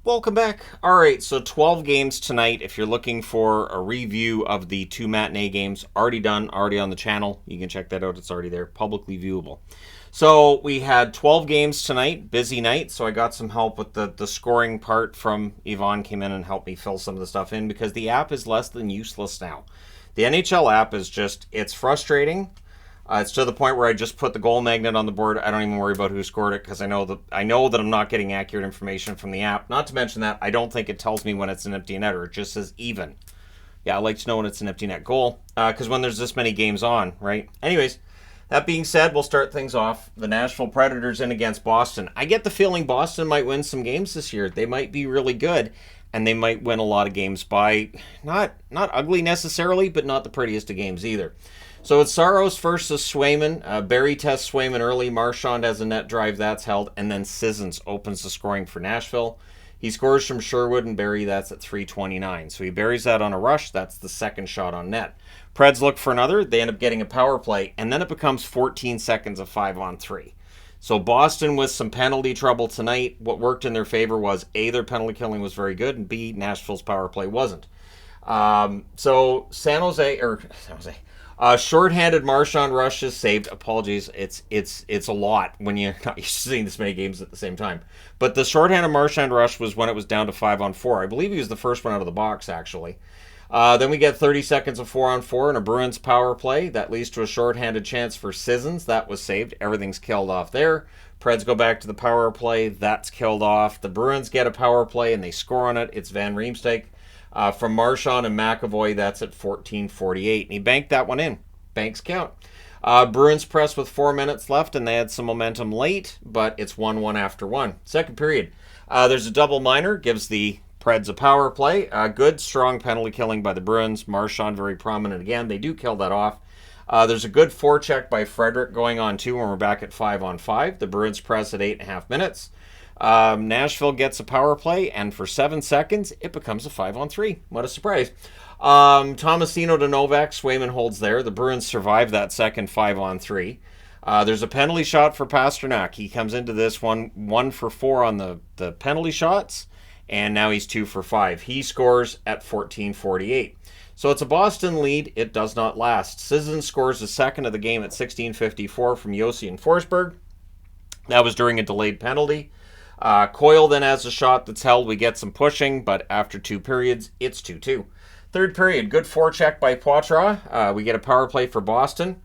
Welcome back. All right, so 12 games tonight. If you're looking for a review of the two matinee games, already done, already on the channel. You can check that out. It's already there, publicly viewable. So we had 12 games tonight, busy night. So I got some help with the scoring part from Yvonne, came in and helped me fill some of the stuff in because the app is less than useless now. The NHL app is just, it's frustrating. It's to the point where I just put the goal magnet on the board. I don't even worry about who scored it because I know that I'm not getting accurate information from the app. Not to mention that I don't think it tells me when it's an empty netter. It just says even. Yeah, I like to know when it's an empty net goal because when there's this many games on, right? Anyways, that being said, we'll start things off. The Nashville Predators in against Boston. I get the feeling Boston might win some games this year. They might be really good, and they might win a lot of games by not ugly necessarily, but not the prettiest of games either. So it's Saros versus Swayman. Barry tests Swayman early. Marchand has a net drive. That's held. And then Sissons opens the scoring for Nashville. He scores from Sherwood and Barry. That's at 3:29. So he buries that on a rush. That's the second shot on net. Preds look for another. They end up getting a power play. And then it becomes 14 seconds of 5-on-3. So Boston with some penalty trouble tonight. What worked in their favor was A, their penalty killing was very good. And B, Nashville's power play wasn't. So San Jose... short-handed Marchand rush is saved. Apologies, it's a lot when you're not used to seeing this many games at the same time. But the short-handed Marchand rush was when it was down to 5-on-4. I believe he was the first one out of the box, actually. Then we get 30 seconds of 4-on-4 and a Bruins power play. That leads to a short-handed chance for Sissons. That was saved. Everything's killed off there. Preds go back to the power play. That's killed off. The Bruins get a power play and they score on it. It's Van Riemsdyk. From Marchand and McAvoy, that's at 14:48. And he banked that one in. Banks count. Bruins press with 4 minutes left, and they had some momentum late, but it's 1-1 after one. Second period. There's a double minor, gives the Preds a power play. Good, strong penalty killing by the Bruins. Marchand very prominent again. They do kill that off. There's a good forecheck by Frederick going on, too, when we're back at 5-on-5. The Bruins press at 8.5 minutes. Nashville gets a power play, and for 7 seconds, it becomes a 5-on-3. What a surprise. Tomasino to Novak, Swayman holds there. The Bruins survive that second 5-on-3. There's a penalty shot for Pasternak. He comes into this one for 4 on the penalty shots, and now he's 2 for 5. He scores at 14:48. So it's a Boston lead. It does not last. Sissons scores the second of the game at 16:54 from Yossi and Forsberg. That was during a delayed penalty. Coyle then has a shot that's held. We get some pushing, but after 2 periods, it's 2-2. Third period, good forecheck by Poitras. We get a power play for Boston.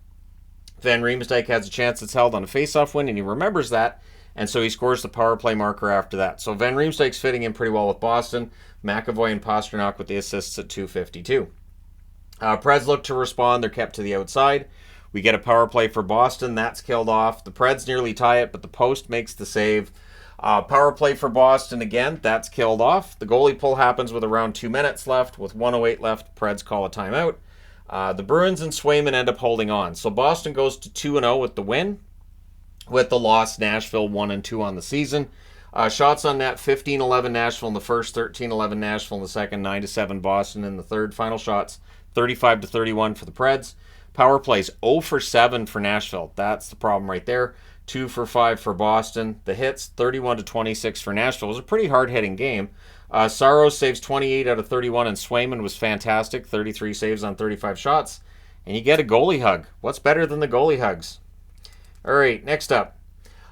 Van Riemsdyk has a chance that's held on a faceoff win, and he remembers that, and so he scores the power play marker after that. So Van Riemsdyk's fitting in pretty well with Boston. McAvoy and Pasternak with the assists at 2:52. Preds look to respond. They're kept to the outside. We get a power play for Boston. That's killed off. The Preds nearly tie it, but the post makes the save. Power play for Boston again. That's killed off. The goalie pull happens with around 2 minutes left. With 1:08 left, Preds call a timeout. The Bruins and Swayman end up holding on. So Boston goes to 2-0 with the win. With the loss, Nashville 1-2 on the season. Shots on net, 15-11 Nashville in the first, 13-11 Nashville in the second, 9-7 Boston in the third. Final shots, 35-31 for the Preds. Power plays 0 for 7 for Nashville. That's the problem right there. 2 for 5 for Boston. The hits, 31-26 for Nashville. It was a pretty hard-hitting game. Saros saves 28 out of 31, and Swayman was fantastic. 33 saves on 35 shots. And you get a goalie hug. What's better than the goalie hugs? All right, next up.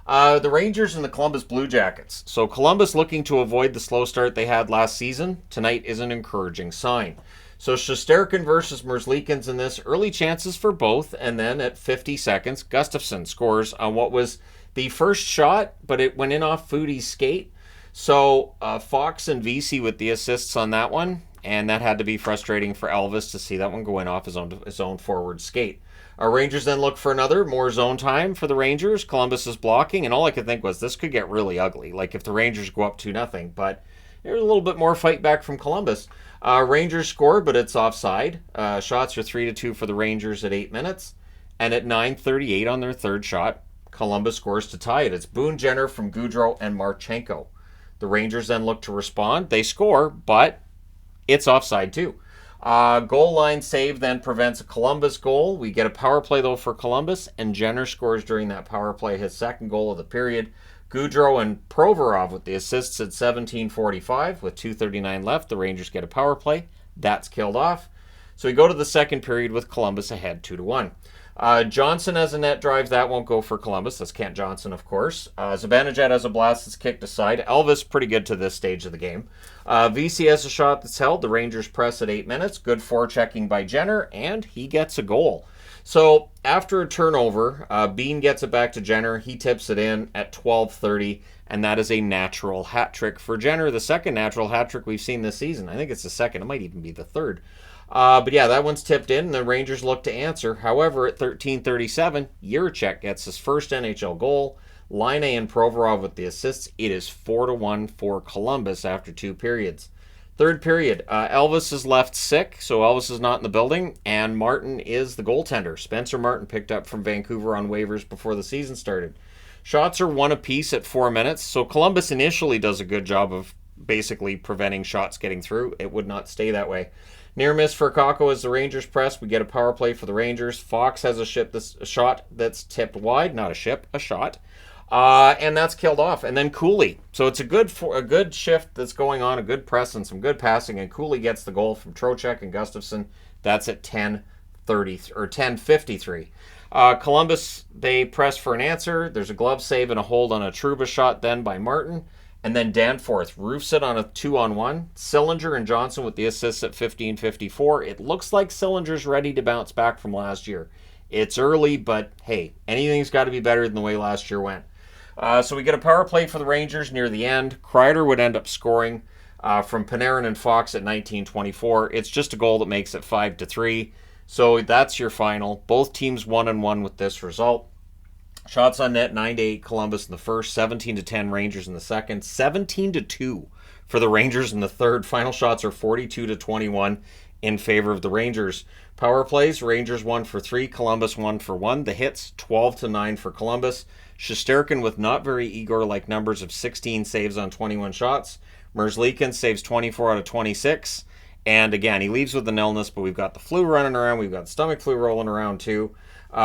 The Rangers and the Columbus Blue Jackets. So Columbus looking to avoid the slow start they had last season. Tonight is an encouraging sign. So Shesterkin versus Merzlikins in this. Early chances for both. And then at 50 seconds, Gustafsson scores on what was the first shot, but it went in off Foodie's skate. So Fox and VC with the assists on that one. And that had to be frustrating for Elvis to see that one go in off his own forward skate. Our Rangers then look for another. More zone time for the Rangers. Columbus is blocking. And all I could think was this could get really ugly. Like if the Rangers go up 2-0. But there's a little bit more fight back from Columbus. Rangers score, but it's offside. Shots are 3-2 for the Rangers at 8 minutes. And at 9:38 on their third shot, Columbus scores to tie it. It's Boone Jenner from Goudreau and Marchenko. The Rangers then look to respond. They score, but it's offside too. Goal line save then prevents a Columbus goal. We get a power play, though, for Columbus, and Jenner scores during that power play, his second goal of the period. Goudreau and Provorov with the assists at 17:45 with 2:39 left. The Rangers get a power play. That's killed off. So we go to the second period with Columbus ahead 2-1. Johnson has a net drive. That won't go for Columbus. That's Kent Johnson, of course. Zibanejad has a blast that's kicked aside. Elvis, pretty good to this stage of the game. VC has a shot that's held. The Rangers press at 8 minutes. Good forechecking by Jenner, and he gets a goal. So after a turnover, Bean gets it back to Jenner. He tips it in at 12:30, and that is a natural hat trick for Jenner. The second natural hat trick we've seen this season. I think it's the second. It might even be the third. But yeah, that one's tipped in, and the Rangers look to answer. However, at 13:37, Jiricek gets his first NHL goal. Laine and Provorov with the assists. It is 4-1 for Columbus after 2 periods. Third period, Elvis is left sick, so Elvis is not in the building, and Martin is the goaltender. Spencer Martin picked up from Vancouver on waivers before the season started. Shots are 1 apiece at 4 minutes, so Columbus initially does a good job of basically preventing shots getting through. It would not stay that way. Near miss for Kakko as the Rangers press. We get a power play for the Rangers. Fox has a shot that's tipped wide, not a ship, a shot. And that's killed off. And then Cooley. So it's a good shift that's going on, a good press and some good passing. And Cooley gets the goal from Trocheck and Gustafsson. That's at 10:53. Columbus, they press for an answer. There's a glove save and a hold on a Trouba shot then by Martin. And then Danforth roofs it on a 2-on-1. Sillinger and Johnson with the assists at 15:54. It looks like Sillinger's ready to bounce back from last year. It's early, but hey, anything's got to be better than the way last year went. So we get a power play for the Rangers near the end. Kreider would end up scoring from Panarin and Fox at 19:24. It's just a goal that makes it 5-3. So that's your final. Both teams 1-1 with this result. Shots on net 9-8 Columbus in the first, 17-10 Rangers in the second, 17-2 for the Rangers in the third. Final shots are 42-21 in favor of the Rangers. Power plays, Rangers 1 for 3, Columbus 1 for 1. The hits 12-9 for Columbus. Shesterkin with not very Igor-like numbers of 16 saves on 21 shots. Merzlikins saves 24 out of 26. And again, he leaves with an illness, but we've got the flu running around. We've got stomach flu rolling around too.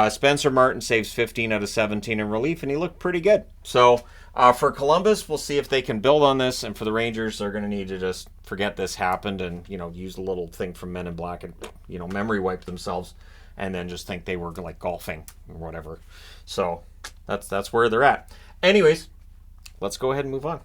Spencer Martin saves 15 out of 17 in relief, and he looked pretty good. So for Columbus, we'll see if they can build on this. And for the Rangers, they're going to need to just forget this happened and, use a little thing from Men in Black and, memory wipe themselves and then just think they were like golfing or whatever. So that's where they're at. Anyways, let's go ahead and move on.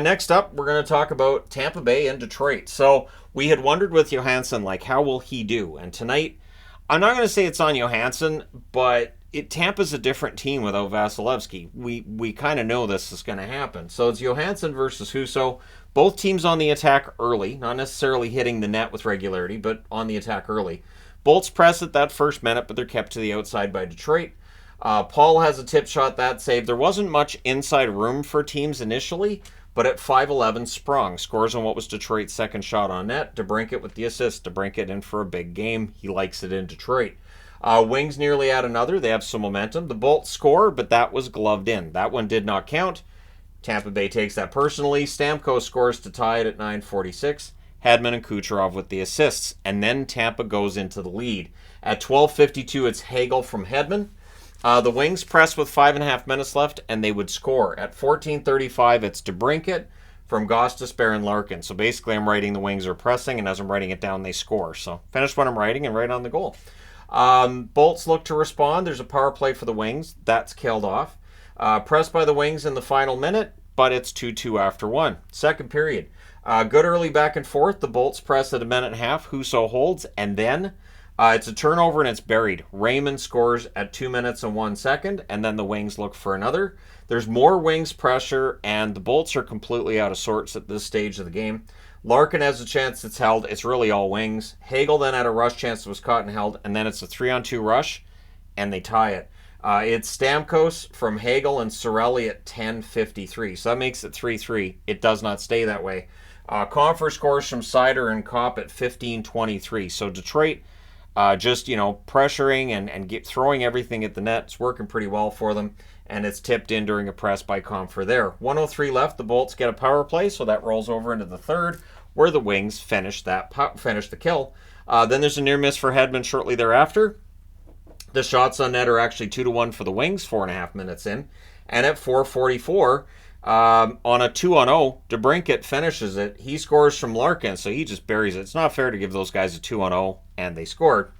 Next up, we're going to talk about Tampa Bay and Detroit. So we had wondered with Johansson, how will he do? And tonight, I'm not going to say it's on Johansson, but Tampa's a different team without Vasilevsky. We kind of know this is going to happen. So it's Johansson versus Husso. Both teams on the attack early, not necessarily hitting the net with regularity, but on the attack early. Bolts press at that first minute, but they're kept to the outside by Detroit. Paul has a tip shot that saved. There wasn't much inside room for teams initially, but at 5:11, Sprong scores on what was Detroit's second shot on net. DeBrincat with the assist. DeBrincat in for a big game. He likes it in Detroit. Wings nearly add another. They have some momentum. The Bolts score, but that was gloved in. That one did not count. Tampa Bay takes that personally. Stamkos scores to tie it at 9:46. Hedman and Kucherov with the assists. And then Tampa goes into the lead. At 12:52, it's Hagel from Hedman. The Wings press with 5.5 minutes left, and they would score. At 14:35, it's DeBrincat from Gostisbehere and Larkin. So basically, I'm writing the Wings are pressing, and as I'm writing it down, they score. So finish what I'm writing and write on the goal. Bolts look to respond. There's a power play for the Wings. That's killed off. Pressed by the Wings in the final minute, but it's 2-2 after 1. Second period. Good early back and forth. The Bolts press at a minute and a half. Husso holds, and then it's a turnover and it's buried. Raymond scores at 2 minutes and 1 second, and then the Wings look for another. There's more Wings pressure, and the Bolts are completely out of sorts at this stage of the game. Larkin has a chance that's held. It's really all Wings. Hagel then had a rush chance that was caught and held, and then it's a 3-on-2 rush, and they tie it. It's Stamkos from Hagel and Cirelli at 10:53, so that makes it 3-3. It does not stay that way. Confer scores from Seider and Kopp at 15:23, so Detroit just, pressuring and throwing everything at the net. It's working pretty well for them, and it's tipped in during a press by Confer there. 1:03 left. The Bolts get a power play, so that rolls over into the third, where the Wings finish the kill. Then there's a near miss for Hedman shortly thereafter. The shots on net are actually 2-1 for the Wings, 4.5 minutes in. And at 4:44, On a 2-0, DeBrincat finishes it. He scores from Larkin, so he just buries it. It's not fair to give those guys a 2-0, and they scored.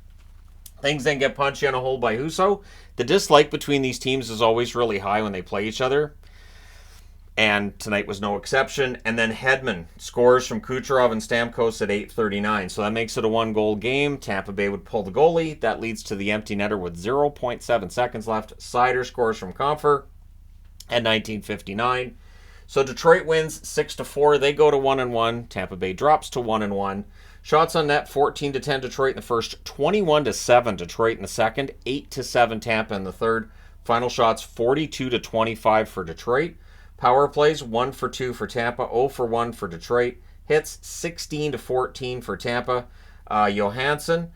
Things then get punchy on a hole by Husso. The dislike between these teams is always really high when they play each other, and tonight was no exception. And then Hedman scores from Kucherov and Stamkos at 8:39, so that makes it a 1-goal game. Tampa Bay would pull the goalie. That leads to the empty netter with 0.7 seconds left. Seider scores from Comfer at 19:59. So Detroit wins 6-4. They go to 1-1. Tampa Bay drops to 1-1. Shots on net 14-10 Detroit in the first, 21-7 Detroit in the second, 8-7 Tampa in the third. Final shots 42-25 for Detroit. Power plays 1 for 2 for Tampa, 0 for 1 for Detroit. Hits 16-14 for Tampa. Johansson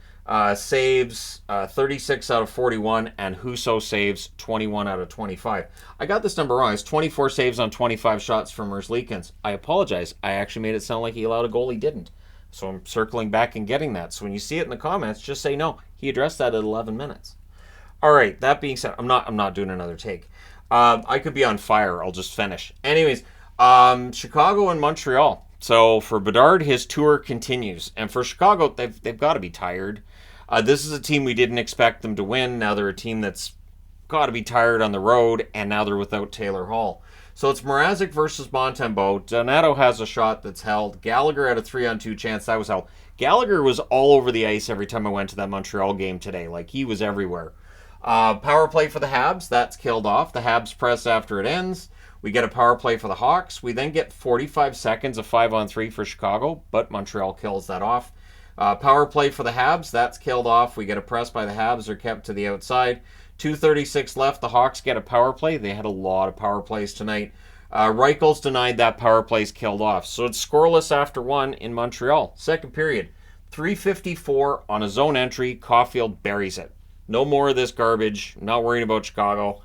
saves 36 out of 41, and Husso saves 21 out of 25. I got this number wrong. It's 24 saves on 25 shots from Merzlikins. I apologize. I actually made it sound like he allowed a goal. He didn't. So I'm circling back and getting that. So when you see it in the comments, just say no. He addressed that at 11 minutes. All right. That being said, I'm not doing another take. I could be on fire. I'll just finish. Anyways, Chicago and Montreal. So for Bedard, his tour continues, and for Chicago, they've got to be tired. This is a team we didn't expect them to win. Now they're a team that's got to be tired on the road, and now they're without Taylor Hall. So it's Mrazek versus Montembeault. Donato has a shot that's held. Gallagher had a 3-on-2 chance. That was held. Gallagher was all over the ice every time I went to that Montreal game today. Like, he was everywhere. Power play for the Habs. That's killed off. The Habs press after it ends. We get a power play for the Hawks. We then get 45 seconds of 5-on-3 for Chicago, but Montreal kills that off. Power play for the Habs. That's killed off. We get a press by the Habs. They're kept to the outside. 2:36 left. The Hawks get a power play. They had a lot of power plays tonight. Reichel's denied that power play's killed off. So it's scoreless after 1 in Montreal. Second period. 3:54 on a zone entry. Caulfield buries it. No more of this garbage. I'm not worrying about Chicago.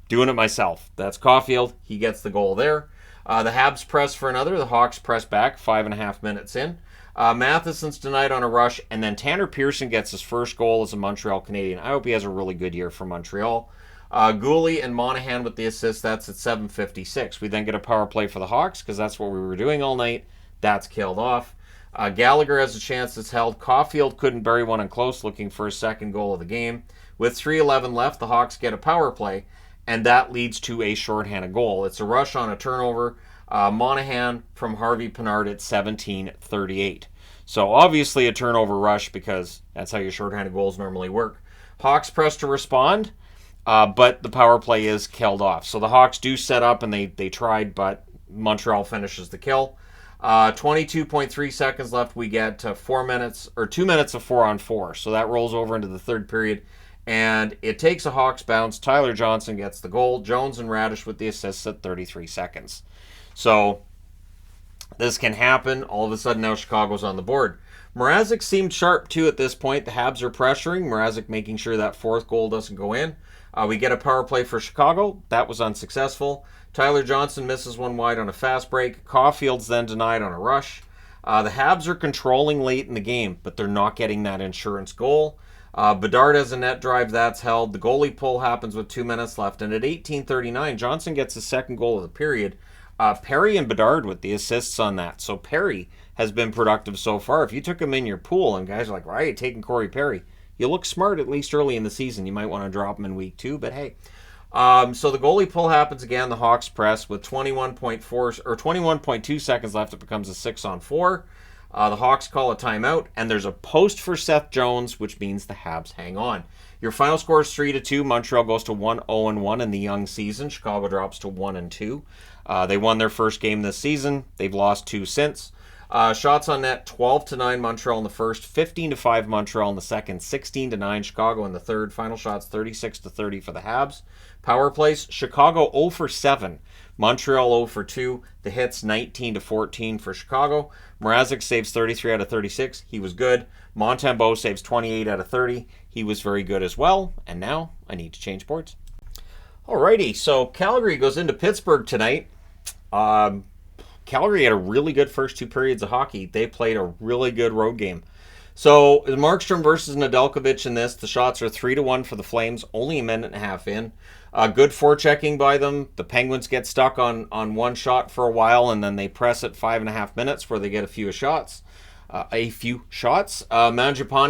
Doing it myself. That's Caulfield. He gets the goal there. The Habs press for another. The Hawks press back 5.5 minutes in. Matheson's denied on a rush, and then Tanner Pearson gets his first goal as a Montreal Canadian. I hope he has a really good year for Montreal. Gooley and Monahan with the assist. That's at 7:56. We then get a power play for the Hawks because that's what we were doing all night. That's killed off. Gallagher has a chance that's held. Caulfield couldn't bury one in close, looking for his second goal of the game. With 3:11 left, the Hawks get a power play, and that leads to a shorthanded goal. It's a rush on a turnover. Monahan from Harvey Pinard at 17:38. So obviously a turnover rush because that's how your shorthanded goals normally work. Hawks press to respond, but the power play is killed off. So the Hawks do set up and they tried, but Montreal finishes the kill. 22.3 seconds left. We get 2 minutes of 4-on-4. So that rolls over into the third period. And it takes a Hawks bounce. Tyler Johnson gets the goal. Jones and Radish with the assists at 33 seconds. So this can happen. All of a sudden now Chicago's on the board. Mrazek seemed sharp too at this point. The Habs are pressuring. Mrazek making sure that fourth goal doesn't go in. We get a power play for Chicago. That was unsuccessful. Tyler Johnson misses one wide on a fast break. Caulfield's then denied on a rush. The Habs are controlling late in the game, but they're not getting that insurance goal. Bedard has a net drive. That's held. The goalie pull happens with 2 minutes left. And at 18:39, Johnson gets his second goal of the period. Perry and Bedard with the assists on that. So Perry has been productive so far. If you took him in your pool and guys are like, why are you taking Corey Perry? You look smart at least early in the season. You might want to drop him in week 2, but hey. So the goalie pull happens again. The Hawks press with 21.2 seconds left. It becomes a 6-on-4. The Hawks call a timeout, and there's a post for Seth Jones, which means the Habs hang on. Your final score is 3-2. Montreal goes to 1-0-1 in the young season. Chicago drops to 1-2. They won their first game this season. They've lost 2 since. Shots on net, 12-9 Montreal in the first, 15-5 Montreal in the second, 16-9 Chicago in the third. Final shots, 36-30 for the Habs. Power plays, Chicago 0 for 7. Montreal 0 for 2. The hits 19-14 for Chicago. Mrazek saves 33 out of 36. He was good. Montembeault saves 28 out of 30. He was very good as well. And now I need to change boards. Alrighty, so Calgary goes into Pittsburgh tonight. Calgary had a really good first 2 periods of hockey. They played a really good road game. So Markstrom versus Nedeljkovic in this. The shots are 3-1 for the Flames. Only a minute and a half in. Good forechecking by them. The Penguins get stuck on one shot for a while, and then they press it 5.5 minutes where they get a few shots. Mangiapane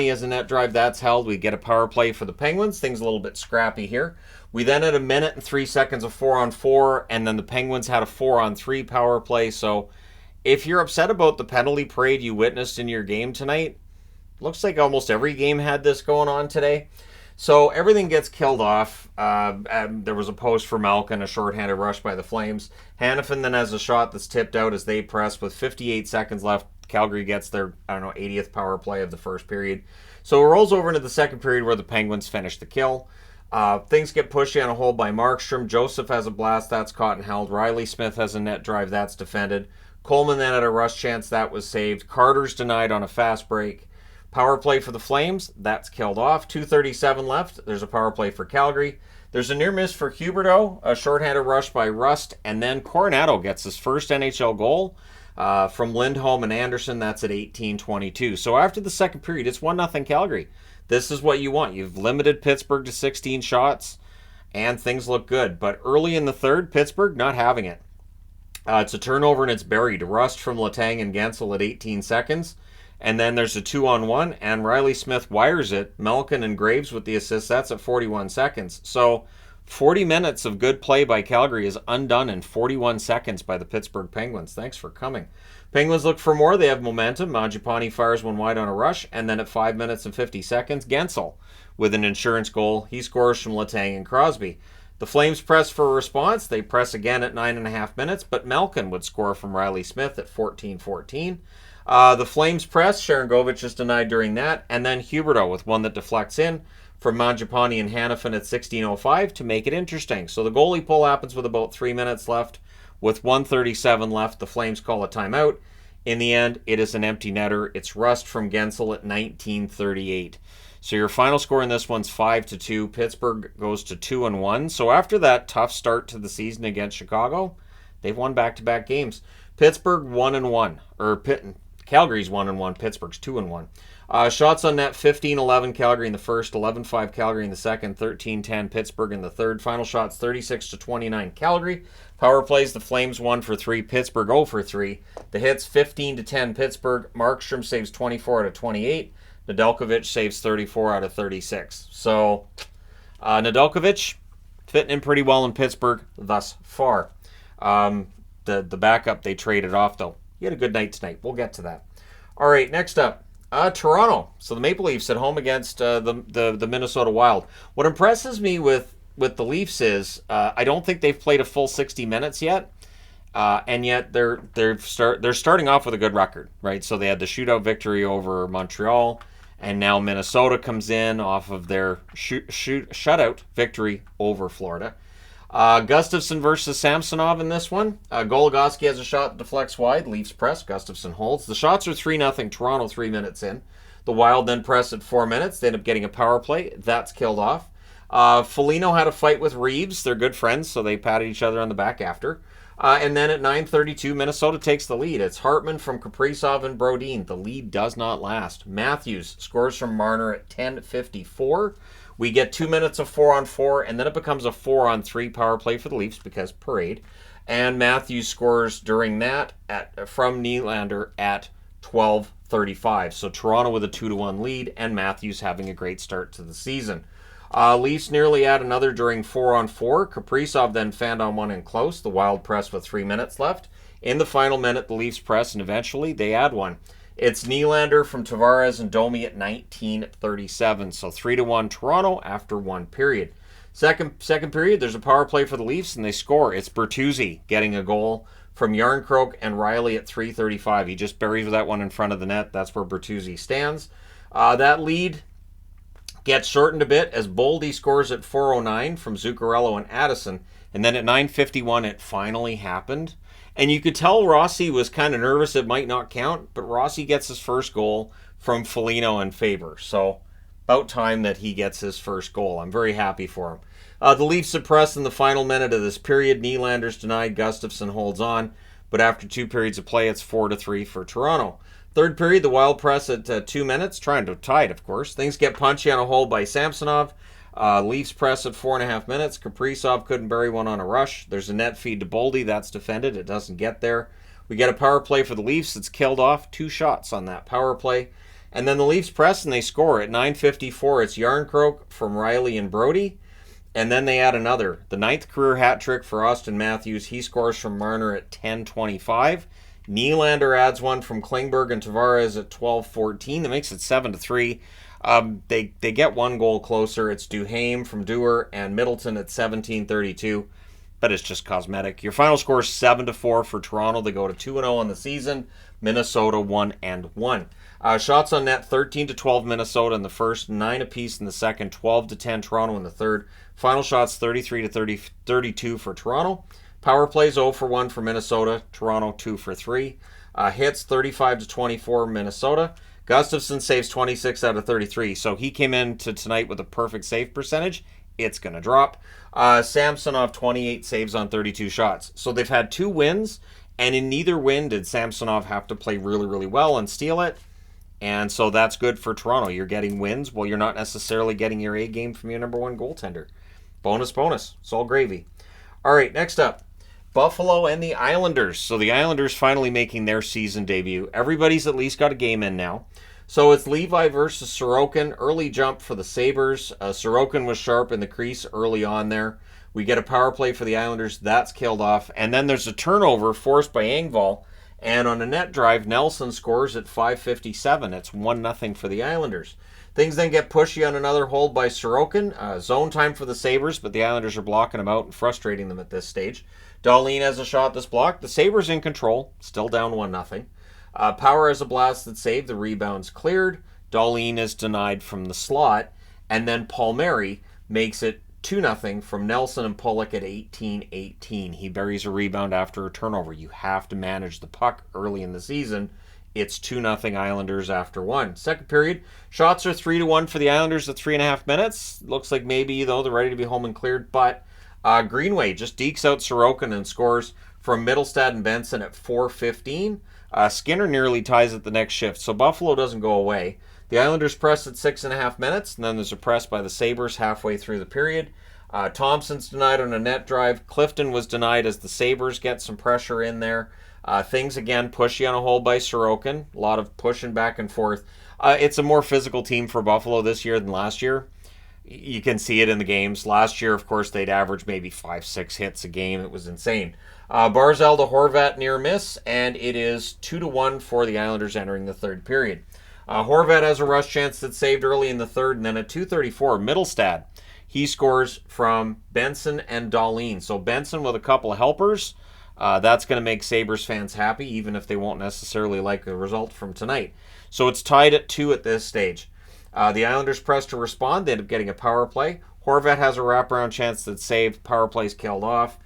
has a net drive. That's held. We get a power play for the Penguins. Things a little bit scrappy here. We then had 1 minute and 3 seconds of 4-on-4, and then the Penguins had a 4-on-3 power play. So if you're upset about the penalty parade you witnessed in your game tonight, looks like almost every game had this going on today. So everything gets killed off. There was a post for Malkin, a shorthanded rush by the Flames. Hanifin then has a shot that's tipped out as they press with 58 seconds left. Calgary gets their, 80th power play of the first period. So it rolls over into the second period where the Penguins finish the kill. Things get pushy on a hold by Markstrom. Joseph has a blast, that's caught and held. Riley Smith has a net drive, that's defended. Coleman then had a rush chance, that was saved. Carter's denied on a fast break. Power play for the Flames, that's killed off. 2:37 left, there's a power play for Calgary. There's a near miss for Huberdeau, a shorthanded rush by Rust, and then Coronado gets his first NHL goal from Lindholm and Anderson. That's at 18:22. So after the second period, it's 1-0 Calgary. This is what you want. You've limited Pittsburgh to 16 shots, and things look good. But early in the third, Pittsburgh not having it. It's a turnover and it's buried. Rust from Letang and Gensel at 18 seconds. And then there's a 2-on-1, and Riley Smith wires it. Malkin and Graves with the assist. That's at 41 seconds. So 40 minutes of good play by Calgary is undone in 41 seconds by the Pittsburgh Penguins. Thanks for coming. Penguins look for more. They have momentum. Mangiapane fires one wide on a rush. And then at 5 minutes and 50 seconds, Gensel with an insurance goal. He scores from Letang and Crosby. The Flames press for a response. They press again at 9.5 minutes, but Malkin would score from Riley Smith at 14-14. The Flames press. Sharangovich is denied during that. And then Huberdeau with one that deflects in from Mangiapane and Hanifin at 16:05 to make it interesting. So the goalie pull happens with about 3 minutes left. With 1:37 left, the Flames call a timeout. In the end, it is an empty netter. It's Rust from Gensel at 19:38. So your final score in this one's 5-2. Pittsburgh goes to 2-1. So after that tough start to the season against Chicago, they've won back-to-back games. Pittsburgh 1-1, Calgary's 1-1. Pittsburgh's 2-1. Shots on net, 15-11 Calgary in the first, 11-5 Calgary in the second, 13-10 Pittsburgh in the third. Final shots, 36-29 Calgary. Power plays, the Flames 1 for 3, Pittsburgh 0 for 3. The hits, 15-10 Pittsburgh. Markstrom saves 24 out of 28. Nedeljkovic saves 34 out of 36. So Nedeljkovic fitting in pretty well in Pittsburgh thus far. The backup they traded off, though. He had a good night tonight. We'll get to that. All right, next up, Toronto. So the Maple Leafs at home against the Minnesota Wild. What impresses me with the Leafs is I don't think they've played a full 60 minutes yet, and yet they're starting off with a good record, right? So they had the shootout victory over Montreal, and now Minnesota comes in off of their shutout victory over Florida. Gustafsson versus Samsonov in this one. Goligoski has a shot that deflects wide. Leafs press. Gustafsson holds. The shots are 3-0. Toronto 3 minutes in. The Wild then press at 4 minutes. They end up getting a power play. That's killed off. Foligno had a fight with Reeves. They're good friends, so they patted each other on the back after. And then at 9:32, Minnesota takes the lead. It's Hartman from Kaprizov and Brodin. The lead does not last. Matthews scores from Marner at 10:54. We get 2 minutes of 4-on-4, and then it becomes a 4-on-3 power play for the Leafs because parade. And Matthews scores during that from Nylander at 12:35. So Toronto with a 2-1 lead, and Matthews having a great start to the season. Leafs nearly add another during 4-on-4. Kaprizov then fanned on one in close. The Wild press with 3 minutes left. In the final minute, the Leafs press, and eventually they add one. It's Nylander from Tavares and Domi at 19:37. So 3-1 Toronto after one period. Second period, there's a power play for the Leafs, and they score. It's Bertuzzi getting a goal from Yarncroke and Riley at 3:35. He just buries that one in front of the net. That's where Bertuzzi stands. That lead gets shortened a bit as Boldy scores at 4:09 from Zuccarello and Addison. And then at 9:51, it finally happened. And you could tell Rossi was kind of nervous it might not count, but Rossi gets his first goal from Foligno and Faber. So about time that he gets his first goal. I'm very happy for him. The Leafs suppress in the final minute of this period. Nylander's denied. Gustafsson holds on. But after 2 periods of play, it's 4-3 for Toronto. Third period, the Wild press at 2 minutes, trying to tie it, of course. Things get punchy on a hold by Samsonov. Leafs press at 4.5 minutes. Kaprizov couldn't bury one on a rush. There's a net feed to Boldy. That's defended. It doesn't get there. We get a power play for the Leafs. It's killed off. 2 shots on that power play. And then the Leafs press and they score at 9:54. It's Yarncroke from Riley and Brody. And then they add another. The 9th career hat trick for Austin Matthews. He scores from Marner at 10:25. Nylander adds one from Klingberg and Tavares at 12:14. That makes it 7-3. They get 1 goal closer. It's Duhaime from Dewar and Middleton at 17:32. But it's just cosmetic. Your final score is 7-4 for Toronto. They go to 2-0 on the season. Minnesota 1-1. Shots on net 13-12 Minnesota in the first, 9 apiece in the second, 12-10 Toronto in the third. Final shots 33-32 for Toronto. Power plays 0 for 1 for Minnesota. Toronto 2 for 3. Hits 35-24 Minnesota. Gustafsson saves 26 out of 33. So he came into tonight with a perfect save percentage. It's going to drop. Samsonov 28 saves on 32 shots. So they've had 2 wins, and in neither win did Samsonov have to play really, really well and steal it. And so that's good for Toronto. You're getting wins while you're not necessarily getting your A game from your number 1 goaltender. Bonus. It's all gravy. All right, next up, Buffalo and the Islanders. So the Islanders finally making their season debut. Everybody's at least got a game in now. So it's Levi versus Sorokin. Early jump for the Sabres. Sorokin was sharp in the crease early on there. We get a power play for the Islanders. That's killed off. And then there's a turnover forced by Engvall. And on a net drive, Nelson scores at 5:57. It's 1-0 for the Islanders. Things then get pushy on another hold by Sorokin. Zone time for the Sabres, but the Islanders are blocking them out and frustrating them at this stage. Dahlin has a shot that's blocked. The Sabres in control. Still down 1-0. Power has a blasted save. The rebound's cleared. Dahlin is denied from the slot. And then Palmieri makes it 2-0 from Nelson and Pollock at 18-18. He buries a rebound after a turnover. You have to manage the puck early in the season. It's 2-0 Islanders after 1. Second period, shots are 3-1 for the Islanders at 3.5 minutes. Looks like maybe, though, they're ready to be home and cleared. But Greenway just dekes out Sorokin and scores from Middlestad and Benson at 4:15. Skinner nearly ties at the next shift, so Buffalo doesn't go away. The Islanders press at 6.5 minutes, and then there's a press by the Sabres halfway through the period. Thompson's denied on a net drive. Clifton was denied as the Sabres get some pressure in there. Things again pushy on a hold by Sorokin. A lot of pushing back and forth. It's a more physical team for Buffalo this year than last year. You can see it in the games. Last year, of course, they'd average maybe 5-6 hits a game. It was insane. Barzal to Horvat near miss, and it is 2-1 for the Islanders entering the third period. Horvat has a rush chance that's saved early in the third, and then at 2:34, Middlestad. He scores from Benson and Dahlin. So Benson with a couple of helpers. That's going to make Sabres fans happy, even if they won't necessarily like the result from tonight. So it's tied at 2 at this stage. The Islanders press to respond. They end up getting a power play. Horvat has a wraparound chance that's saved. Power play's killed off.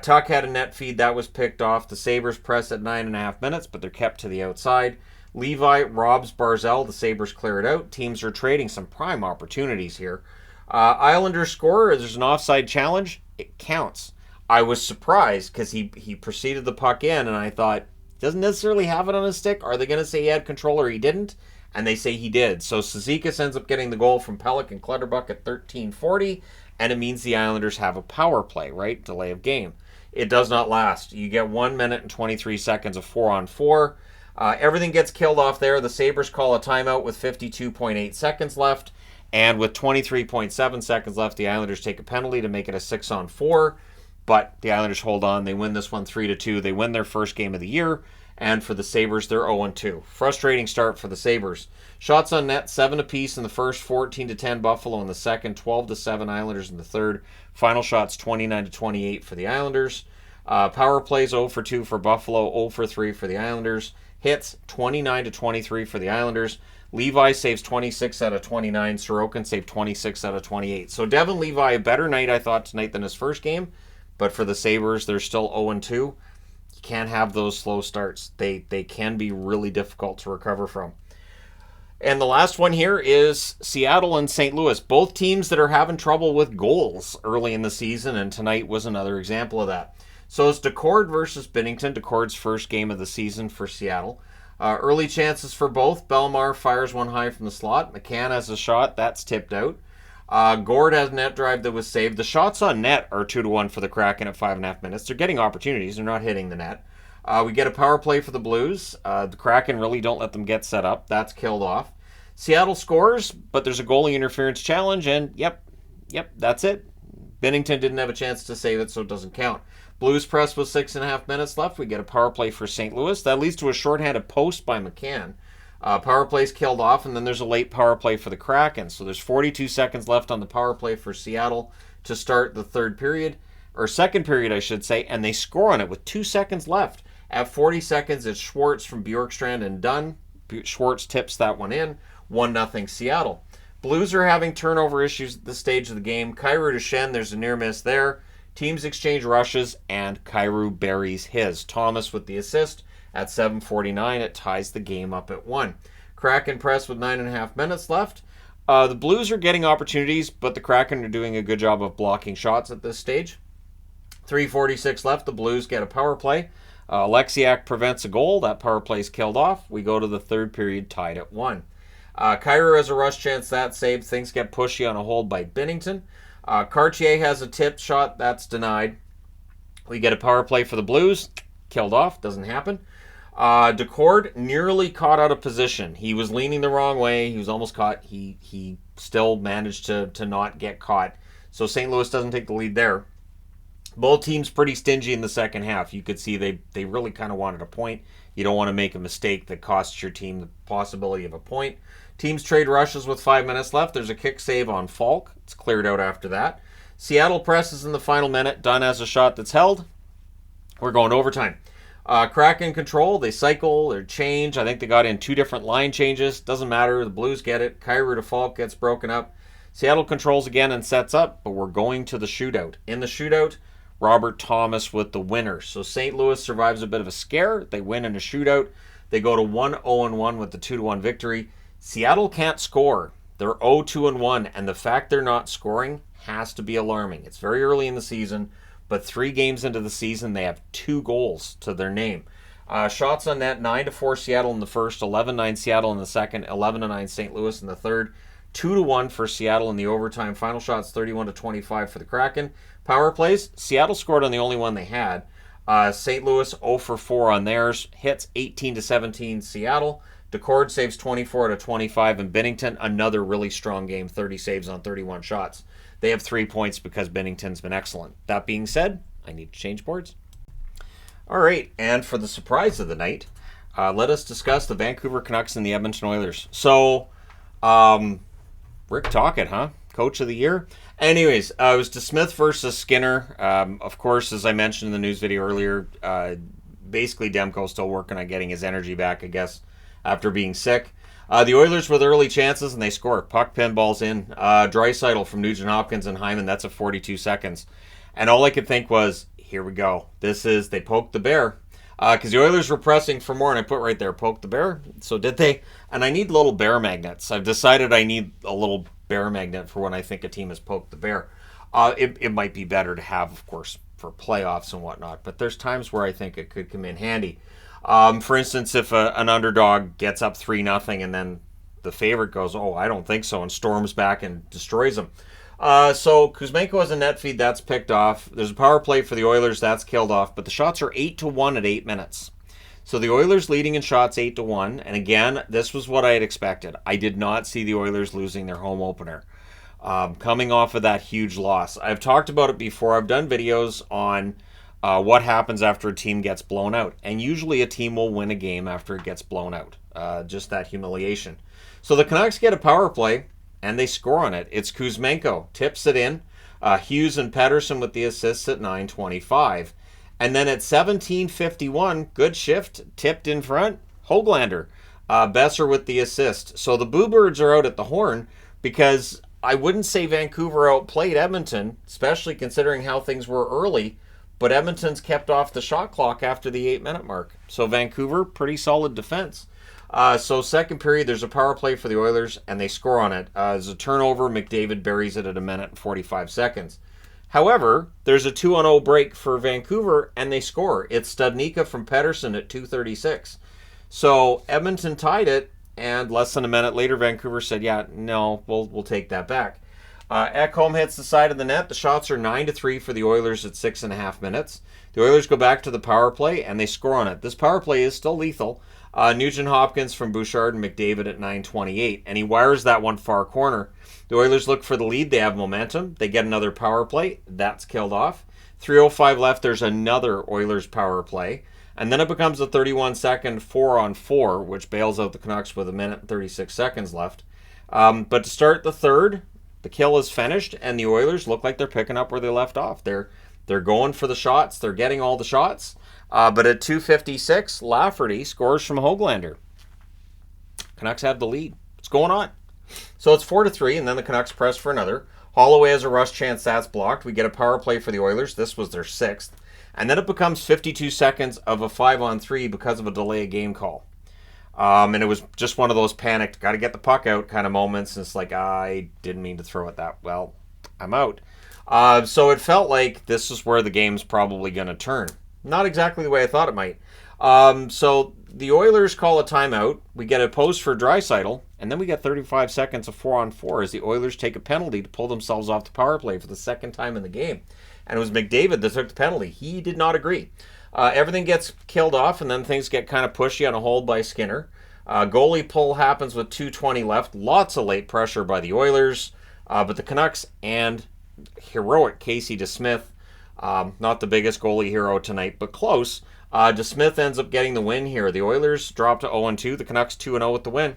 Tuck had a net feed. That was picked off. The Sabres press at 9.5 minutes, but they're kept to the outside. Levi robs Barzal. The Sabres clear it out. Teams are trading some prime opportunities here. Islanders score. There's an offside challenge. It counts. I was surprised because he preceded the puck in, and I thought, doesn't necessarily have it on his stick. Are they going to say he had control or he didn't? And they say he did. So Cizikas ends up getting the goal from Pelech and Clutterbuck at 13:40, and it means the Islanders have a power play, right? Delay of game. It does not last. You get 1 minute and 23 seconds of 4-on-4. Everything gets killed off there. The Sabres call a timeout with 52.8 seconds left, and with 23.7 seconds left, the Islanders take a penalty to make it a 6-on-4. But the Islanders hold on. They win this one 3-2. They win their first game of the year. And for the Sabres, they're 0-2. Frustrating start for the Sabres. Shots on net, 7 apiece in the first, 14-10 Buffalo in the second, 12-7 Islanders in the third. Final shots, 29-28 for the Islanders. Power plays 0 for 2 for Buffalo, 0 for 3 for the Islanders. Hits, 29-23 for the Islanders. Levi saves 26 out of 29. Sorokin saved 26 out of 28. So Devin Levi, a better night, I thought, tonight than his first game. But for the Sabres, they're still 0-2. You can't have those slow starts. They can be really difficult to recover from. And the last one here is Seattle and St. Louis. Both teams that are having trouble with goals early in the season, and tonight was another example of that. So it's Decord versus Binnington. Decord's first game of the season for Seattle. Early chances for both. Bellemare fires one high from the slot. McCann has a shot. That's tipped out. Gord has a net drive that was saved. The shots on net are 2-1 for the Kraken at 5.5 minutes. They're getting opportunities. They're not hitting the net. We get a power play for the Blues. The Kraken really don't let them get set up. That's killed off. Seattle scores, but there's a goalie interference challenge, and yep, that's it. Binnington didn't have a chance to save it, so it doesn't count. Blues press with 6.5 minutes left. We get a power play for St. Louis. That leads to a shorthanded post by McCann. Power play's killed off, and then there's a late power play for the Kraken. So there's 42 seconds left on the power play for Seattle to start the third period, or second period, I should say, and they score on it with 2 seconds left. At 40 seconds, it's Schwartz from Bjorkstrand and Dunn. Schwartz tips that one in. 1-0 Seattle. Blues are having turnover issues at this stage of the game. Kyrou to Shen, there's a near miss there. Teams exchange rushes, and Kyrou buries his. Thomas with the assist. At 7:49, it ties the game up at 1. Kraken press with 9.5 minutes left. The Blues are getting opportunities, but the Kraken are doing a good job of blocking shots at this stage. 3:46 left. The Blues get a power play. Alexiak prevents a goal. That power play is killed off. We go to the third period tied at 1. Kyrou has a rush chance. That's saved. Things get pushy on a hold by Binnington. Cartier has a tip shot. That's denied. We get a power play for the Blues. Killed off. Doesn't happen. Decord nearly caught out of position. He was leaning the wrong way. He was almost caught. He still managed to not get caught. So St. Louis doesn't take the lead there. Both teams pretty stingy in the second half. You could see they really kind of wanted a point. You don't want to make a mistake that costs your team the possibility of a point. Teams trade rushes with 5 minutes left. There's a kick save on Falk. It's cleared out after that. Seattle presses in the final minute. Dunn has a shot that's held. We're going to overtime. Kraken control. They cycle or change. I think they got in 2 different line changes. Doesn't matter. The Blues get it. Kyrou to Falk gets broken up. Seattle controls again and sets up, but we're going to the shootout. In the shootout, Robert Thomas with the winner. So St. Louis survives a bit of a scare. They win in a shootout. They go to 1-0-1 with the 2-1 victory. Seattle can't score. They're 0-2-1, and the fact they're not scoring has to be alarming. It's very early in the season, but 3 games into the season, they have 2 goals to their name. Shots on net, 9-4 Seattle in the first, 11-9 Seattle in the second, 11-9 St. Louis in the third, 2-1 for Seattle in the overtime. Final shots, 31-25 for the Kraken. Power plays, Seattle scored on the only one they had. St. Louis 0-4 on theirs. Hits 18-17 Seattle. Decord saves 24-25, and Binnington, another really strong game, 30 saves on 31 shots. They have 3 points because Binnington's been excellent. That being said, I need to change boards. All right, and for the surprise of the night, let us discuss the Vancouver Canucks and the Edmonton Oilers. So, Rick Tocchet, huh? Coach of the year? Anyways, it was DeSmith versus Skinner. Of course, as I mentioned in the news video earlier, basically Demko's still working on getting his energy back, I guess, after being sick. The Oilers with early chances, and they score. Puck pinballs in. Draisaitl from Nugent-Hopkins and Hyman, that's at 42 seconds. And all I could think was, here we go. They poked the bear. Because the Oilers were pressing for more, and I put right there, poke the bear. So did they? And I need little bear magnets. I've decided I need a little bear magnet for when I think a team has poked the bear. It might be better to have, of course, for playoffs and whatnot, but there's times where I think it could come in handy. For instance, if an underdog gets up 3-0 and then the favorite goes, oh, I don't think so, and storms back and destroys them. So Kuzmenko has a net feed, that's picked off. There's a power play for the Oilers, that's killed off, but the shots are 8-1 at 8 minutes. So the Oilers leading in shots 8-1, and again, this was what I had expected. I did not see the Oilers losing their home opener. Coming off of that huge loss. I've talked about it before. I've done videos on what happens after a team gets blown out. And usually a team will win a game after it gets blown out. Just that humiliation. So the Canucks get a power play, and they score on it. It's Kuzmenko. Tips it in. Hughes and Pettersson with the assists at 9:25. And then at 17:51, good shift, tipped in front, Höglander. Besser with the assist. So the Boo Birds are out at the horn because I wouldn't say Vancouver outplayed Edmonton, especially considering how things were early, but Edmonton's kept off the shot clock after the 8-minute mark. So Vancouver, pretty solid defense. So second period, there's a power play for the Oilers, and they score on it. There's a turnover. McDavid buries it at 1 minute and 45 seconds. However, there's a 2-0 break for Vancouver, and they score. It's Studnicka from Pettersson at 2:36. So Edmonton tied it, and less than a minute later, Vancouver said, yeah, no, we'll take that back. Ekholm hits the side of the net. The shots are 9-3 for the Oilers at 6.5 minutes. The Oilers go back to the power play, and they score on it. This power play is still lethal. Nugent-Hopkins from Bouchard and McDavid at 9:28, and he wires that one far corner. The Oilers look for the lead. They have momentum. They get another power play. That's killed off. 3:05 left. There's another Oilers power play. And then it becomes a 31-second 4-on-4, which bails out the Canucks with 1 minute and 36 seconds left. But to start the third, the kill is finished, and the Oilers look like they're picking up where they left off. They're going for the shots. They're getting all the shots. But at 2:56, Lafferty scores from Höglander. Canucks have the lead. What's going on? So it's 4-3, and then the Canucks press for another. Holloway has a rush chance. That's blocked. We get a power play for the Oilers. This was their 6th. And then it becomes 52 seconds of a 5-on-3 because of a delay of game call. And it was just one of those panicked, got to get the puck out kind of moments. And it's like, I didn't mean to throw it that well. I'm out. So it felt like this is where the game's probably going to turn. Not exactly the way I thought it might. So the Oilers call a timeout. We get a post for Draisaitl. And then we get 35 seconds of 4-on-4 as the Oilers take a penalty to pull themselves off the power play for the second time in the game. And it was McDavid that took the penalty. He did not agree. Everything gets killed off, and then things get kind of pushy on a hold by Skinner. Goalie pull happens with 2:20 left. Lots of late pressure by the Oilers. But the Canucks and heroic Casey DeSmith, not the biggest goalie hero tonight, but close. DeSmith ends up getting the win here. The Oilers drop to 0-2. The Canucks 2-0 with the win.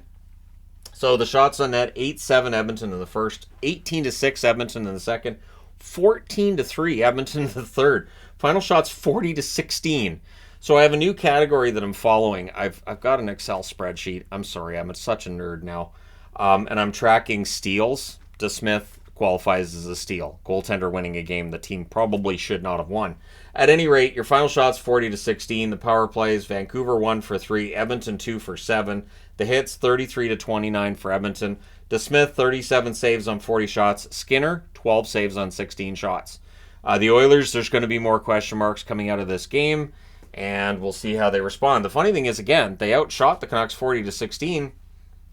So the shots on net, 8-7 Edmonton in the first, 18-6 Edmonton in the second, 14-3 Edmonton in the third. Final shots 40-16. So I have a new category that I'm following. I've got an Excel spreadsheet. I'm sorry, I'm such a nerd now. And I'm tracking steals. DeSmith qualifies as a steal. Goaltender winning a game the team probably should not have won. At any rate, your final shots 40-16. The power plays, Vancouver 1 for 3, Edmonton 2 for 7. The hits 33-29 for Edmonton. DeSmith 37 saves on 40 shots. Skinner 12 saves on 16 shots. The Oilers, there's going to be more question marks coming out of this game, and we'll see how they respond. The funny thing is, again, they outshot the Canucks 40-16.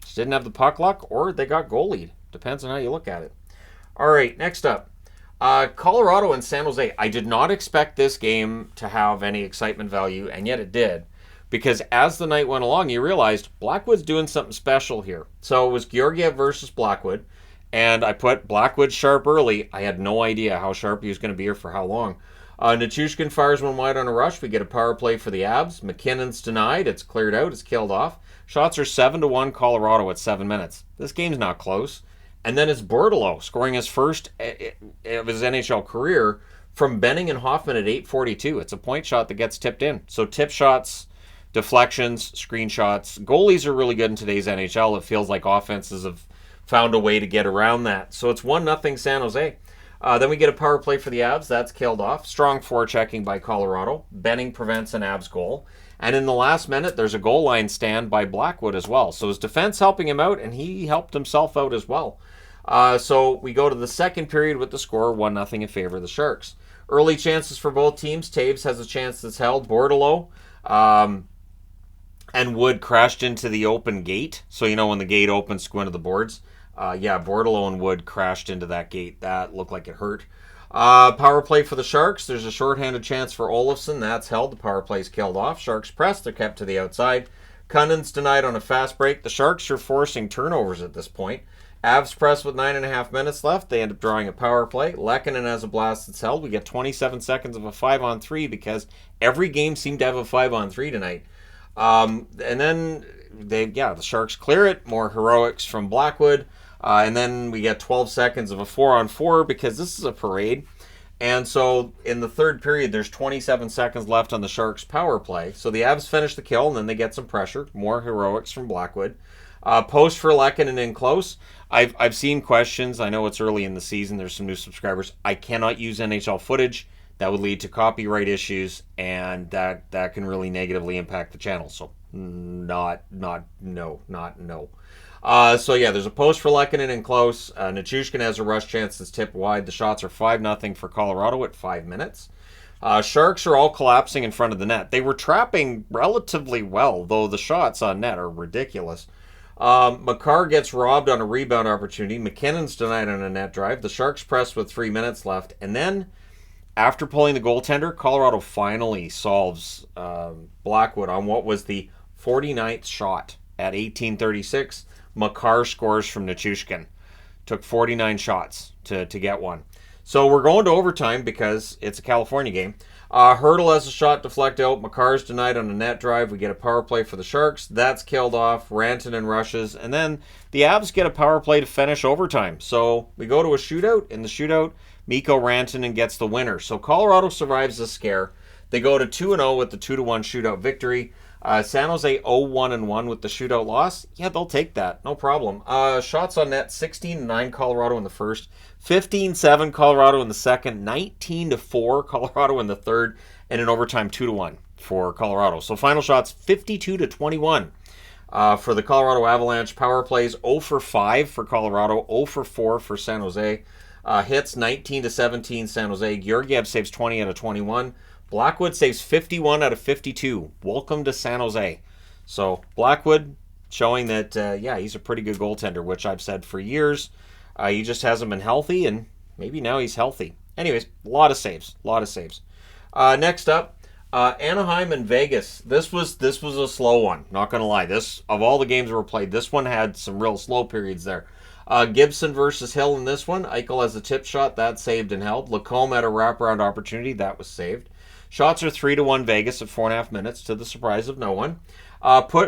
Just didn't have the puck luck, or they got goalied. Depends on how you look at it. All right, next up. Colorado and San Jose. I did not expect this game to have any excitement value, and yet it did. Because as the night went along, you realized Blackwood's doing something special here. So it was Georgiev versus Blackwood, and I put Blackwood sharp early. I had no idea how sharp he was going to be here for how long. Nichushkin fires one wide on a rush. We get a power play for the Avs. McKinnon's denied. It's cleared out. It's killed off. Shots are 7-1 Colorado at 7 minutes. This game's not close. And then it's Bordelot scoring his first of his NHL career from Benning and Hoffman at 8:42. It's a point shot that gets tipped in. So tip shots, deflections, screenshots. Goalies are really good in today's NHL. It feels like offenses have found a way to get around that. So it's 1-0 San Jose. Then we get a power play for the Avs. That's killed off. Strong forechecking by Colorado. Benning prevents an Avs goal. And in the last minute, there's a goal line stand by Blackwood as well. So his defense helping him out, and he helped himself out as well. So we go to the second period with the score 1-0 in favor of the Sharks. Early chances for both teams. Taves has a chance that's held. Bordelot and Wood crashed into the open gate. So you know when the gate opens to go into the boards. Bordelot and Wood crashed into that gate. That looked like it hurt. Power play for the Sharks. There's a shorthanded chance for Olofsson. That's held. The power play's killed off. Sharks press. They're kept to the outside. Cunning's denied on a fast break. The Sharks are forcing turnovers at this point. Avs press with 9.5 minutes left. They end up drawing a power play. Lehkonen has a blast that's held. We get 27 seconds of a 5-on-3 because every game seemed to have a 5-on-3 tonight. And then the Sharks clear it. More heroics from Blackwood. And then we get 12 seconds of a 4-on-4 because this is a parade. And so in the third period, there's 27 seconds left on the Sharks' power play. So the Avs finish the kill, and then they get some pressure. More heroics from Blackwood. Post for Lehkonen in close. I've seen questions. I know it's early in the season. There's some new subscribers. I cannot use NHL footage. That would lead to copyright issues, and that can really negatively impact the channel. So no. There's a post for Lehkonen in close. Nichushkin has a rush chance that's tipped wide. The shots are 5-0 for Colorado at 5 minutes. Sharks are all collapsing in front of the net. They were trapping relatively well, though the shots on net are ridiculous. McCarr gets robbed on a rebound opportunity. McKinnon's denied on a net drive. The Sharks press with 3 minutes left. And then, after pulling the goaltender, Colorado finally solves Blackwood on what was the 49th shot at 18:36. McCarr scores from Nichushkin. Took 49 shots to get one. So we're going to overtime because it's a California game. Hurdle has a shot deflect out. McCarr's denied on a net drive. We get a power play for the Sharks. That's killed off. Rantanen rushes. And then the Avs get a power play to finish overtime. So we go to a shootout. In the shootout, Mikko Rantanen gets the winner. So Colorado survives the scare. They go to 2-0 with the 2-1 shootout victory. San Jose 0-1-1 with the shootout loss. Yeah, they'll take that. No problem. Shots on net, 16-9 Colorado in the first, 15-7 Colorado in the second, 19-4 Colorado in the third, and in overtime 2-1 for Colorado. So final shots, 52-21 for the Colorado Avalanche. Power plays 0-for-5 for Colorado, 0-for-4 for San Jose. Hits 19-17 San Jose. Georgiev saves 20 out of 21. Blackwood saves 51 out of 52. Welcome to San Jose. So Blackwood showing that, yeah, he's a pretty good goaltender, which I've said for years. He just hasn't been healthy, and maybe now he's healthy. Anyways, a lot of saves. Next up, Anaheim and Vegas. This was a slow one. Not going to lie. This, of all the games that were played, this one had some real slow periods there. Gibson versus Hill in this one. Eichel has a tip shot. That's saved and held. Lacombe had a wraparound opportunity. That was saved. Shots are 3-1 Vegas at 4.5 minutes, to the surprise of no one.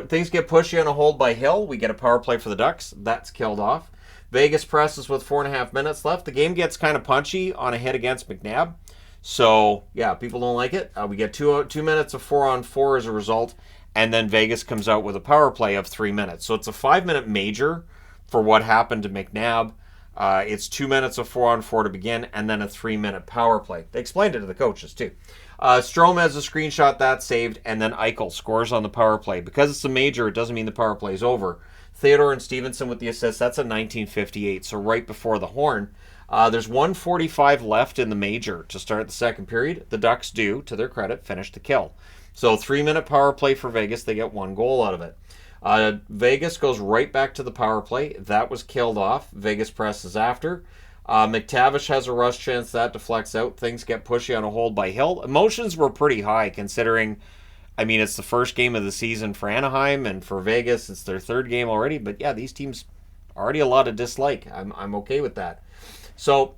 Things get pushy on a hold by Hill. We get a power play for the Ducks. That's killed off. Vegas presses with 4.5 minutes left. The game gets kind of punchy on a hit against McNabb. So, yeah, people don't like it. We get 2 minutes of 4-on-4 as a result. And then Vegas comes out with a power play of 3 minutes. So it's a 5-minute major for what happened to McNabb. It's 2 minutes of 4-on-4 to begin, and then a 3-minute power play. They explained it to the coaches, too. Strome has a screenshot, that's saved, and then Eichel scores on the power play. Because it's a major, it doesn't mean the power play is over. Theodore and Stevenson with the assist, that's a 19:58, so right before the horn. There's 1:45 left in the major to start the second period. The Ducks do, to their credit, finish the kill. So 3-minute power play for Vegas, they get 1 goal out of it. Vegas goes right back to the power play. That was killed off. Vegas presses after. McTavish has a rush chance. That deflects out. Things get pushy on a hold by Hill. Emotions were pretty high considering, I mean, it's the first game of the season for Anaheim, and for Vegas, it's their third game already. But yeah, these teams already a lot of dislike. I'm okay with that. So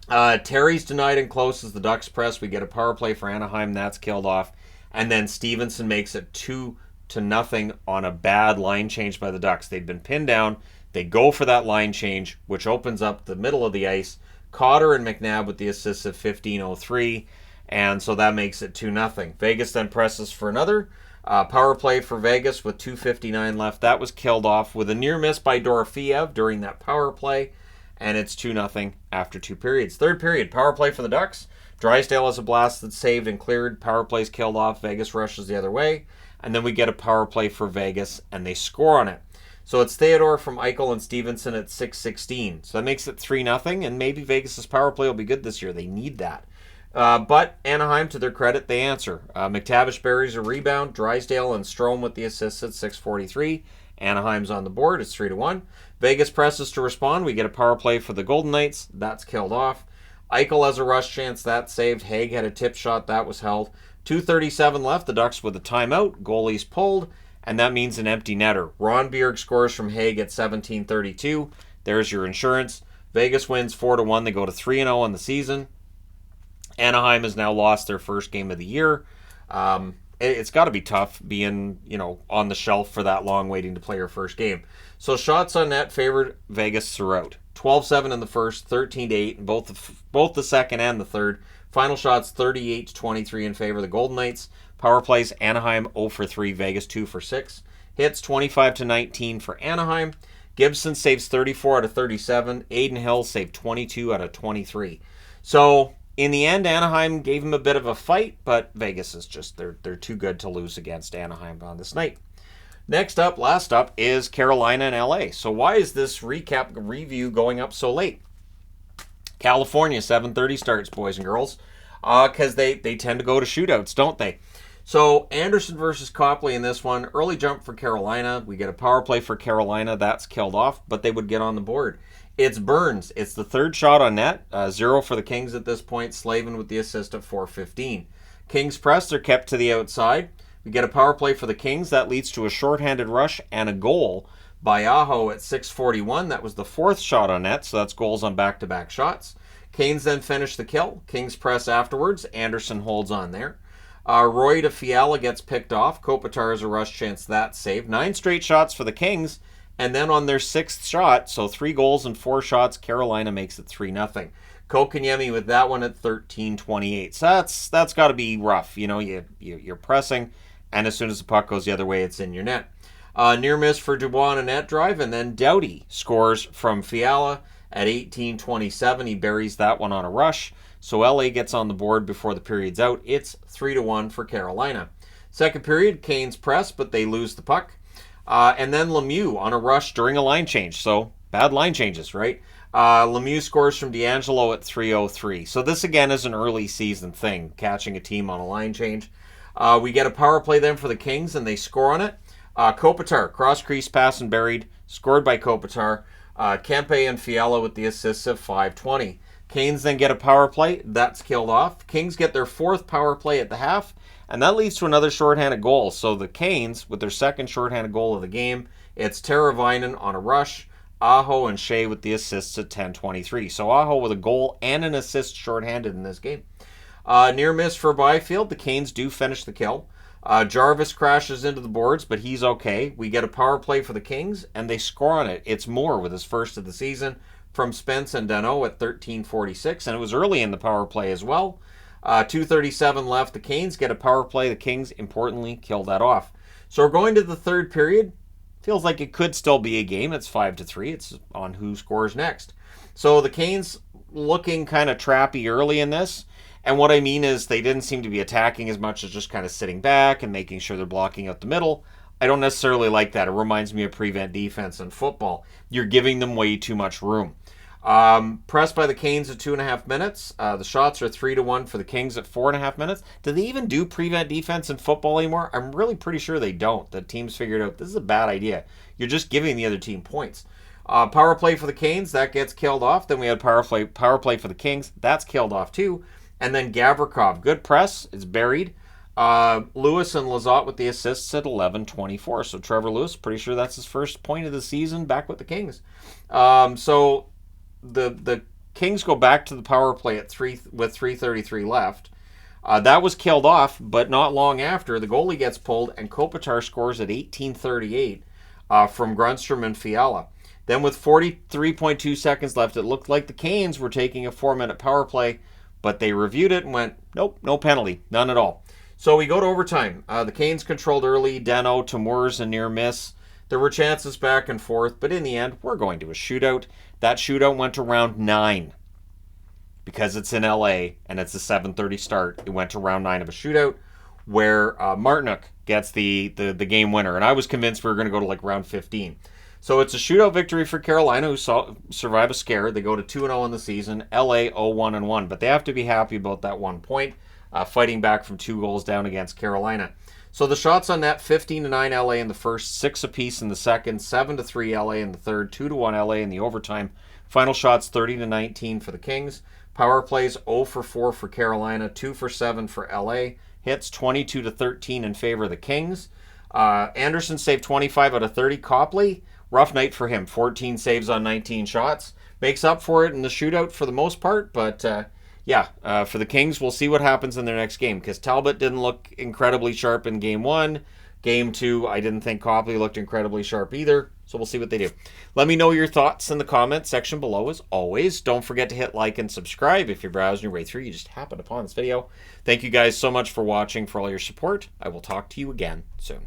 Terry's denied and close as the Ducks press. We get a power play for Anaheim. That's killed off. And then Stevenson makes it 2-0 on a bad line change by the Ducks. They'd been pinned down. They go for that line change, which opens up the middle of the ice. Cotter and McNabb with the assists at 15:03, and so that makes it 2-0. Vegas then presses for another power play for Vegas with 2:59 left. That was killed off with a near miss by Dorofeev during that power play, and it's 2-0 after 2 periods. Third period, power play for the Ducks. Drysdale has a blast that's saved and cleared. Power play's killed off. Vegas rushes the other way, and then we get a power play for Vegas, and they score on it. So it's Theodore from Eichel and Stevenson at 6:16. So that makes it 3-0, and maybe Vegas' power play will be good this year. They need that. But Anaheim, to their credit, they answer. McTavish buries a rebound. Drysdale and Strome with the assists at 6:43. Anaheim's on the board. It's 3-1. Vegas presses to respond. We get a power play for the Golden Knights. That's killed off. Eichel has a rush chance. That's saved. Haig had a tip shot. That was held. 2:37 left. The Ducks with a timeout. Goalie's pulled. And that means an empty netter. Ron Bjerg scores from Haig at 17:32. There's your insurance. Vegas wins 4-1. They go to 3-0 on the season. Anaheim has now lost their first game of the year. It's got to be tough being, on the shelf for that long waiting to play your first game. So shots on net favored Vegas throughout. 12-7 in the first, 13-8 in both the second and the third. Final shots 38-23 in favor of the Golden Knights. Power plays, Anaheim 0-for-3, Vegas 2-for-6. Hits 25-19 for Anaheim. Gibson saves 34 out of 37. Aiden Hill saved 22 out of 23. So in the end, Anaheim gave him a bit of a fight, but Vegas is just, they're too good to lose against Anaheim on this night. Last up is Carolina and LA. So why is this review going up so late? California, 7:30 starts, boys and girls, because they tend to go to shootouts, don't they? So Anderson versus Copley in this one. Early jump for Carolina. We get a power play for Carolina. That's killed off, but they would get on the board. It's Burns. It's the third shot on net. 0 for the Kings at this point. Slavin with the assist at 4:15. Kings press. They're kept to the outside. We get a power play for the Kings. That leads to a shorthanded rush and a goal by Aho at 6:41. That was the fourth shot on net, so that's goals on back-to-back shots. Canes then finish the kill. Kings press afterwards. Anderson holds on there. Roy to Fiala gets picked off. Kopitar has a rush chance. That's saved. 9 straight shots for the Kings. And then on their 6th shot, so 3 goals and 4 shots, Carolina makes it 3-0. Kokanyemi with that one at 13:28. So that's got to be rough. You know, you're pressing, and as soon as the puck goes the other way, it's in your net. Near miss for Dubois on a net drive, and then Doughty scores from Fiala at 18:27. He buries that one on a rush. So LA gets on the board before the period's out. It's 3-1 for Carolina. Second period, Canes press, but they lose the puck. And then Lemieux on a rush during a line change. So bad line changes, right? Lemieux scores from D'Angelo at 3:03. So this again is an early season thing, catching a team on a line change. We get a power play then for the Kings, and they score on it. Kopitar, cross crease pass and buried, scored by Kopitar. Kempe and Fiala with the assists of 5:20. Canes then get a power play. That's killed off. Kings get their 4th power play at the half, and that leads to another shorthanded goal. So the Canes, with their 2nd shorthanded goal of the game, it's Teravainen on a rush. Aho and Shea with the assists at 10:23. So Aho with a goal and an assist shorthanded in this game. Near miss for Byfield. The Canes do finish the kill. Jarvis crashes into the boards, but he's okay. We get a power play for the Kings, and they score on it. It's Moore with his first of the season from Spence and Dano at 13:46, and it was early in the power play as well. 2:37 left. The Canes get a power play. The Kings, importantly, kill that off. So we're going to the third period. Feels like it could still be a game. It's 5-3. It's on who scores next. So the Canes looking kind of trappy early in this. And what I mean is they didn't seem to be attacking as much as just kind of sitting back and making sure they're blocking out the middle. I don't necessarily like that. It reminds me of prevent defense in football. You're giving them way too much room. Pressed by the Canes at 2.5 minutes. The shots are 3-1 for the Kings at 4.5 minutes. Do they even do prevent defense in football anymore? I'm really pretty sure they don't. The teams figured out this is a bad idea. You're just giving the other team points. Power play for the Canes, that gets killed off. Then we had power play for the Kings. That's killed off too. And then Gavrikov, good press. It's buried. Lewis and Lizotte with the assists at 11:24. So Trevor Lewis, pretty sure that's his first point of the season back with the Kings. So the Kings go back to the power play at 3:33 left. That was killed off, but not long after, the goalie gets pulled and Kopitar scores at 18:38 from Grundstrom and Fiala. Then with 43.2 seconds left, it looked like the Canes were taking a 4-minute power play, but they reviewed it and went, nope, no penalty, none at all. So we go to overtime. The Canes controlled early, Deno to Moores, a near miss. There were chances back and forth, but in the end, we're going to a shootout. That shootout went to round 9. Because it's in LA and it's a 7:30 start, it went to round 9 of a shootout where Martinook gets the game winner. And I was convinced we were going to go to like round 15. So it's a shootout victory for Carolina, who survive a scare. They go to 2-0 in the season. LA 0-1-1. But they have to be happy about that 1 point, fighting back from 2 goals down against Carolina. So the shots on net, 15-9 LA in the first, 6 apiece in the second, 7-3 LA in the third, 2-1 LA in the overtime. Final shots, 30-19 for the Kings. Power plays, 0-4 for Carolina, 2-7 for LA. Hits, 22-13 in favor of the Kings. Anderson saved 25 out of 30. Copley, rough night for him. 14 saves on 19 shots. Makes up for it in the shootout for the most part, but for the Kings, we'll see what happens in their next game, because Talbot didn't look incredibly sharp in Game 1. Game 2, I didn't think Copley looked incredibly sharp either, so we'll see what they do. Let me know your thoughts in the comments section below, as always. Don't forget to hit like and subscribe if you're browsing your way through. You just happened upon this video. Thank you guys so much for watching, for all your support. I will talk to you again soon.